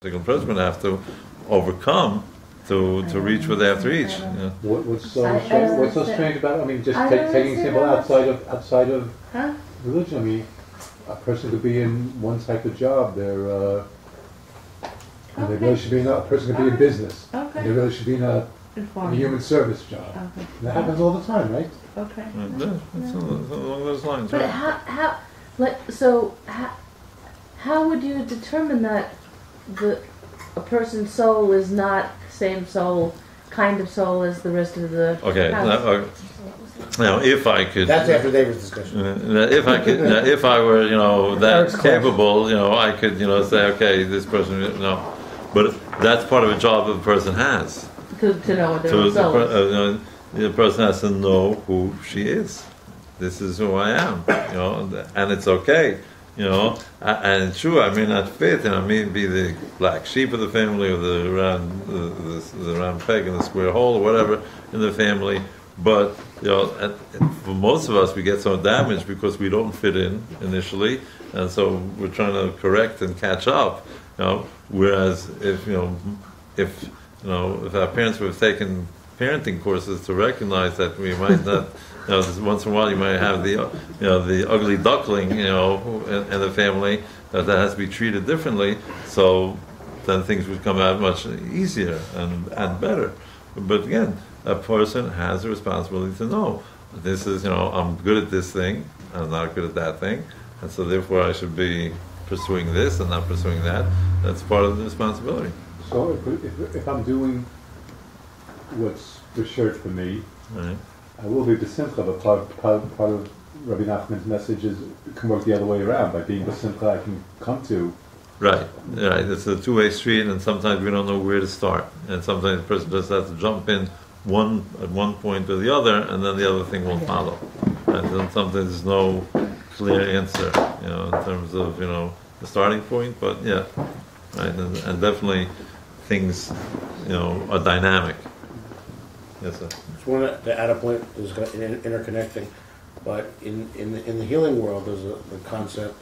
The person would have to overcome to reach what they have to reach. Yeah. What's so strange about it? I mean, just taking example outside of religion. I mean, a person could be in one type of job. They really should be in a person could be in business. They really should be in a human service job. That happens all the time, right? Okay. Yeah, it's along those lines. But right? how would you determine that a person's soul is not the same kind of soul as the rest of the house? Now, if I could, that's after David's discussion. If I were, that capable, I could, say, okay, this person, but that's part of a job that the person has. To know what their own soul is. The person has to know who she is. This is who I am, and it's okay. And true, I may not fit, and I may be the black sheep of the family, or the round peg in the square hole, or whatever in the family. But and for most of us, we get so damaged because we don't fit in initially, and so we're trying to correct and catch up. Whereas if our parents would have taken parenting courses to recognize that we might not. Once in a while you might have the ugly duckling, in the family that has to be treated differently. So then things would come out much easier and better. But again, a person has a responsibility to know this is, I'm good at this thing, I'm not good at that thing, and so therefore I should be pursuing this and not pursuing that. That's part of the responsibility. So if I'm doing what's for sure for me. Right. I will be b'simcha, but part of Rabbi Nachman's message is it can work the other way around. By being b'simcha, I can come to. Right. It's a two-way street, and sometimes we don't know where to start. And sometimes the person just has to jump in at one point or the other, and then the other thing will follow. And then sometimes there's no clear answer, in terms of, the starting point. But yeah, right. And definitely things, are dynamic. Yes, sir. Just want to add a point is interconnecting, but in the healing world, there's the concept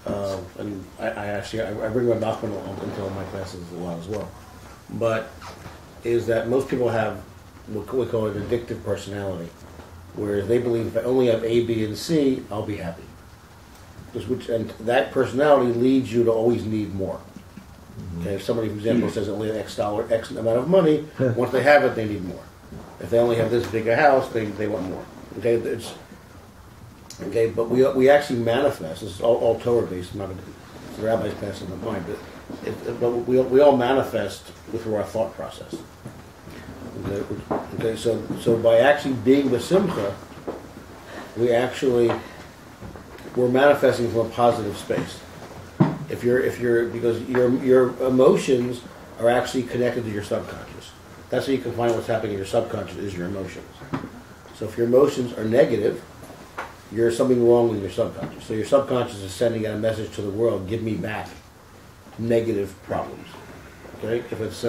of, and I bring my Bachman into all my classes a lot as well, but is that most people have what we call an addictive personality, whereas they believe if I only have A, B, and C, I'll be happy. And that personality leads you to always need more. Okay, if somebody, for example, says only X amount of money, once they have it, they need more. If they only have this big a house, they want more. Okay, but we actually manifest. This is all Torah based. Not the rabbis pass in the mind, but we all manifest through our thought process. Okay, so by actually being the simcha, we're manifesting from a positive space. If you're because your emotions are actually connected to your subconscious. That's how you can find what's happening in your subconscious is your emotions. So if your emotions are negative, there's something wrong with your subconscious. So your subconscious is sending out a message to the world: give me back negative problems. Okay, if it's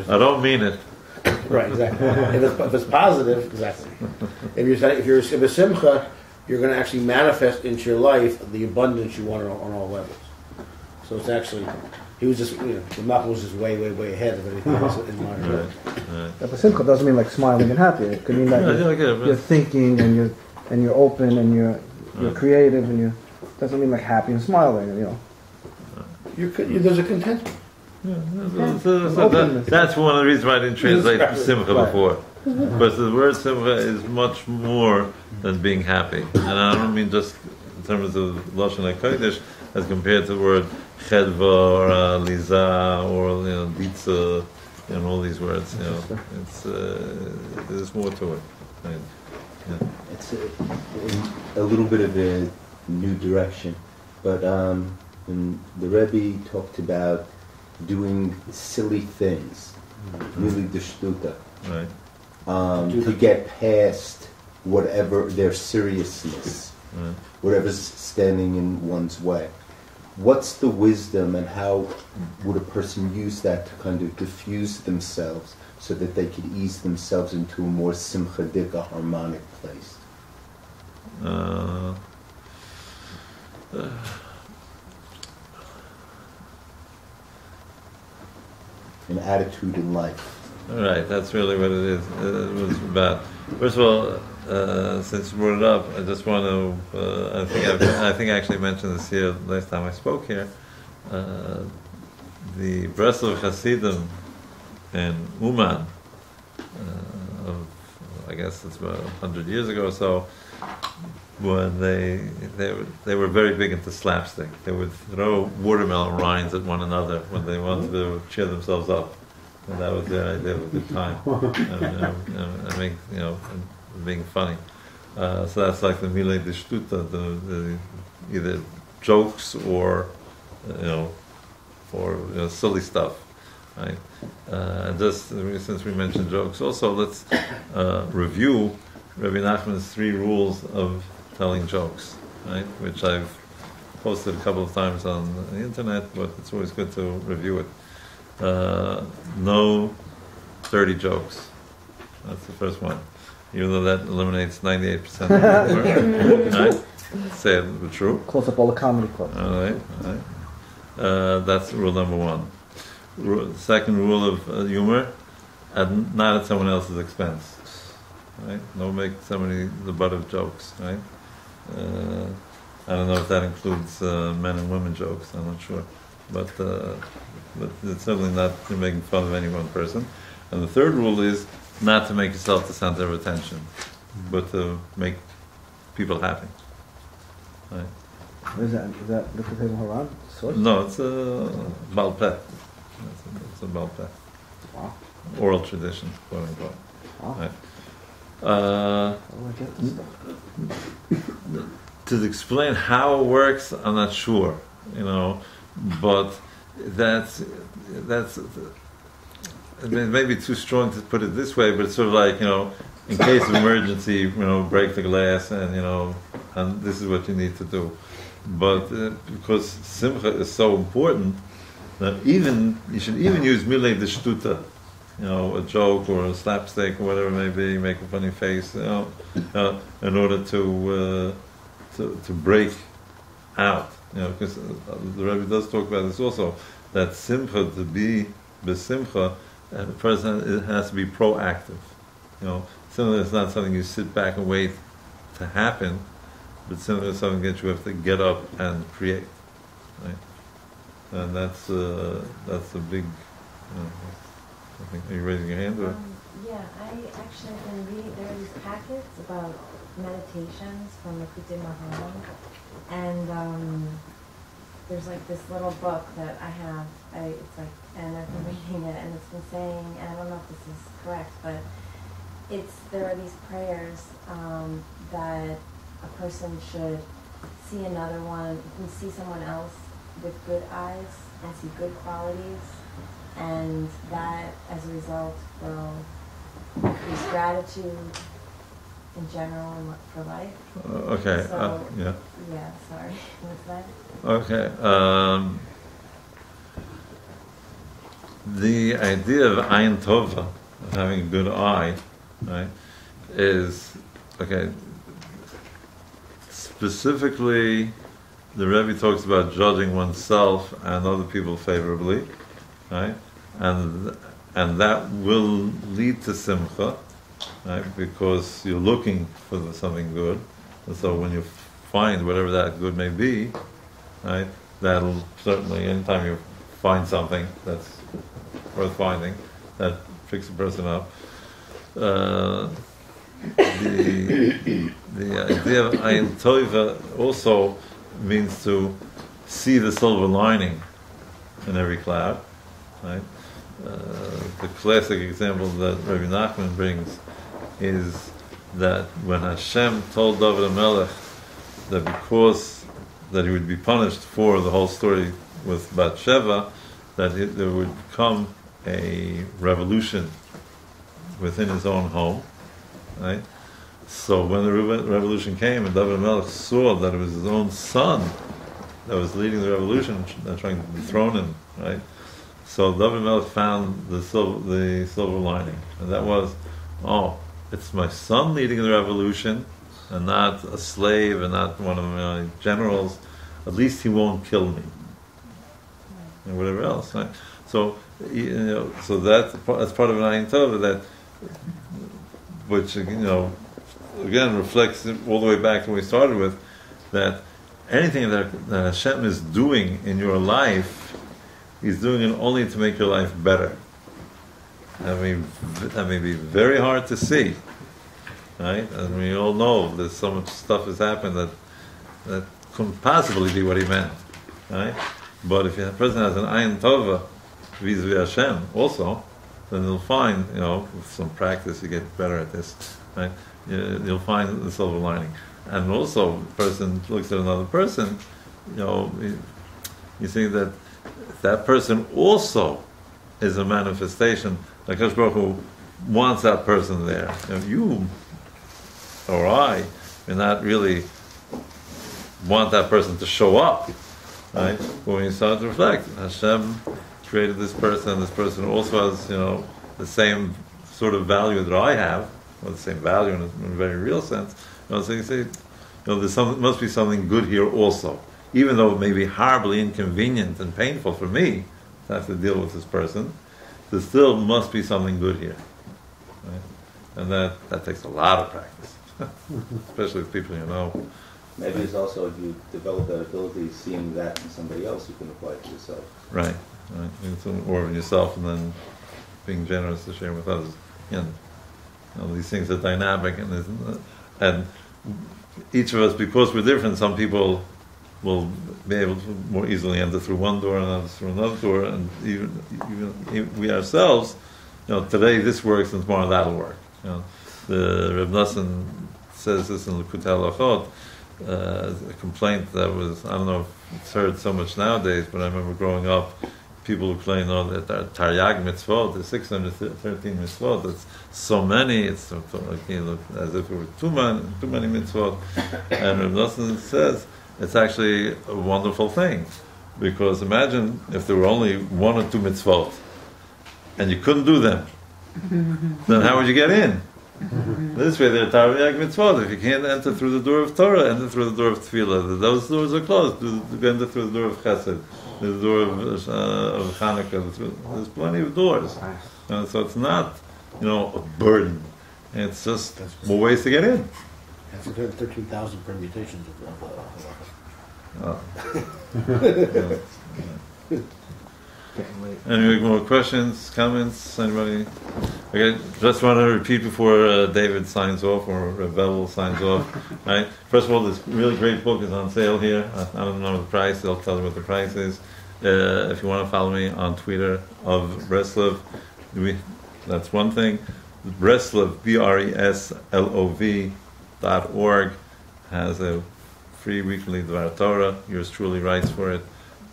I don't mean it. Right, exactly. if it's positive, exactly. If you're a simcha, you're going to actually manifest into your life the abundance you want on all levels. So it's actually, he was just, the Malcolm was just way, way, way ahead of anything else in modern day. But simcha doesn't mean like smiling and happy. It could mean that you're thinking and you're open and you're creative and you doesn't mean like happy and smiling. There's a contentment. That's one of the reasons why I didn't translate simcha before. Because the word simcha is much more than being happy. And I don't mean just in terms of Lashon HaKodesh as compared to the word chedva or liza or ditza and all these words. It's there's more to it. Right. Yeah. It's a little bit of a new direction, but when the Rebbe talked about doing silly things, really deshtuta, right. To get past whatever their seriousness, Right. whatever's standing in one's way. What's the wisdom and how would a person use that to kind of diffuse themselves so that they could ease themselves into a more simchadika, harmonic place? an attitude in life. All right, that's really what it is. It was about. First of all, since you brought it up, I just want to. I think I actually mentioned this here last time I spoke here. The Breslov Hasidim in Uman, I guess it's about 100 years ago or so, when they were very big into slapstick. They would throw watermelon rinds at one another when they wanted to cheer themselves up, and that was their idea of a good time. And being funny. So that's like the Milei de Shtuta, the either jokes or silly stuff. Right? And just since we mentioned jokes, also let's review Rabbi Nachman's 3 rules of telling jokes, right? Which I've posted a couple of times on the internet, but it's always good to review it. No dirty jokes. That's the first one. Even though that eliminates 98% of the work. Right? Say it true. Close up all the comedy clubs. All right. That's rule number 1. Second rule of humor, and not at someone else's expense. Right? Don't make somebody the butt of jokes. Right? I don't know if that includes men and women jokes. I'm not sure, but it's certainly not making fun of any one person. And the third rule is not to make yourself the center of attention, but to make people happy. Right? Is that the Haran Haran source? No, it's a Baal Peh. It's a Baal Peh. Wow. Oral tradition, quote unquote. Wow. Right. How do I get this stuff? To explain how it works, I'm not sure, but that's it may be too strong to put it this way, but it's sort of like, in case of emergency, break the glass and this is what you need to do. But because Simcha is so important, that you should even use Milei de Shtuta, a joke or a slapstick or whatever it may be, make a funny face, in order to break out, because the Rebbe does talk about this also, that Simcha, to be besimcha, the person has to be proactive. Simcha is not something you sit back and wait to happen, but Simcha is something that you have to get up and create. Right? And that's a big. I think, are you raising your hand? Or? Yeah, I actually have been reading. There are these packets about meditations from Likutei Moharan, and there's like this little book that I have. And I've been reading it, and it's been saying, and I don't know if this is correct, but there are these prayers that a person should see see someone else with good eyes and see good qualities, and that as a result will increase gratitude in general for life. Okay. So, yeah. Yeah. Sorry. What's that? Okay. The idea of Ayin Tova, of having a good eye, right, is specifically. The Rebbe talks about judging oneself and other people favorably, right? And that will lead to simcha, right? Because you're looking for something good. And so when you find whatever that good may be, right, that'll certainly, anytime you find something that's worth finding, that picks a person up. The idea of Ayin Tova also means to see the silver lining in every cloud, right? The classic example that Rabbi Nachman brings is that when Hashem told David HaMelech that because that he would be punished for the whole story with Bathsheba, that there would come a revolution within his own home, right? So when the revolution came and David HaMelech saw that it was his own son that was leading the revolution, trying to dethrone him, right? So David HaMelech found the silver lining, and that was, it's my son leading the revolution, and not a slave, and not one of my generals. At least he won't kill me, and whatever else, right? So so that's part of an Ayin Tova that, which again reflects all the way back to what we started with, that anything that Hashem is doing in your life, He's doing it only to make your life better. That may be very hard to see, right? And we all know that so much stuff has happened that couldn't possibly be what He meant, right? But if a person has an Ayin Tova vis-a-vis Hashem also, then you'll find, with some practice you get better at this, right? You'll find the silver lining. And also, a person looks at another person, you see that person also is a manifestation. Like Hakadosh Baruch Hu wants that person there. You or I may not really want that person to show up, right? But when you start to reflect, Hashem created this person also has, the same sort of value that I have, or the same value in a very real sense. So you say, there must be something good here also. Even though it may be horribly inconvenient and painful for me to have to deal with this person, there still must be something good here. Right? And that takes a lot of practice, especially with people you know. Maybe it's also if you develop that ability, seeing that in somebody else, you can apply it to yourself. Right. Or in yourself, and then being generous to share with others. Again, these things are dynamic, and each of us, because we're different, some people will be able to more easily enter through one door and others through another door, and even we ourselves, today this works and tomorrow that'll work. The Reb Nosson says this in Likutei Halachot, a complaint that was, I don't know if it's heard so much nowadays, but I remember growing up, people who claim that there are Taryag mitzvot, there's 613 mitzvot, it's so many, it's as if it were too many mitzvot. And Reb Nosson says, it's actually a wonderful thing, because imagine if there were only one or two mitzvot, and you couldn't do them, then how would you get in? This way, they're Taryag mitzvot. If you can't enter through the door of Torah, enter through the door of Tefillah. Those doors are closed. Enter through the door of Chesed, the door of Chanukah. There's plenty of doors. So it's not, a burden. It's just more ways to get in. That's 13,000 permutations Any more questions, comments? Anybody? Okay, just want to repeat before David signs off or Rebel signs off. Right. First of all, this really great book is on sale here. I don't know the price. They'll tell you what the price is. If you want to follow me on Twitter of Breslov, that's one thing. Breslov, BRESLOV.org has a free weekly Dvar Torah. Yours truly writes for it.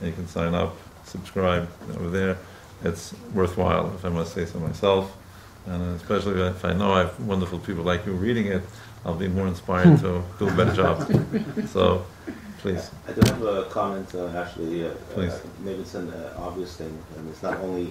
And you can sign up, subscribe over there. It's worthwhile, if I must say so myself. And especially if I know I have wonderful people like you reading it, I'll be more inspired to do a better job. So, please. I do have a comment, actually. Please. Maybe it's an obvious thing, and it's not only